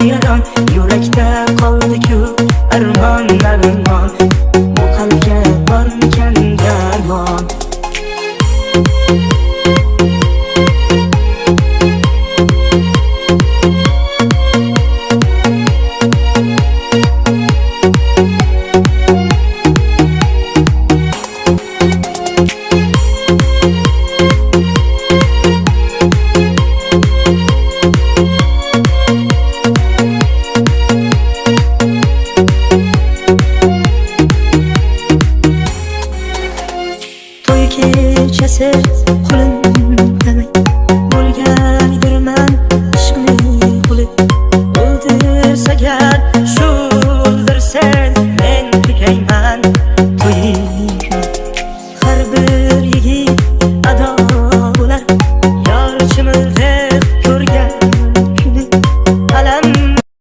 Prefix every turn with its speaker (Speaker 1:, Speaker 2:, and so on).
Speaker 1: yaron, yurakda qoldi-ku armon, armon. Bu qalbga bormikan darmon? To'y kechasi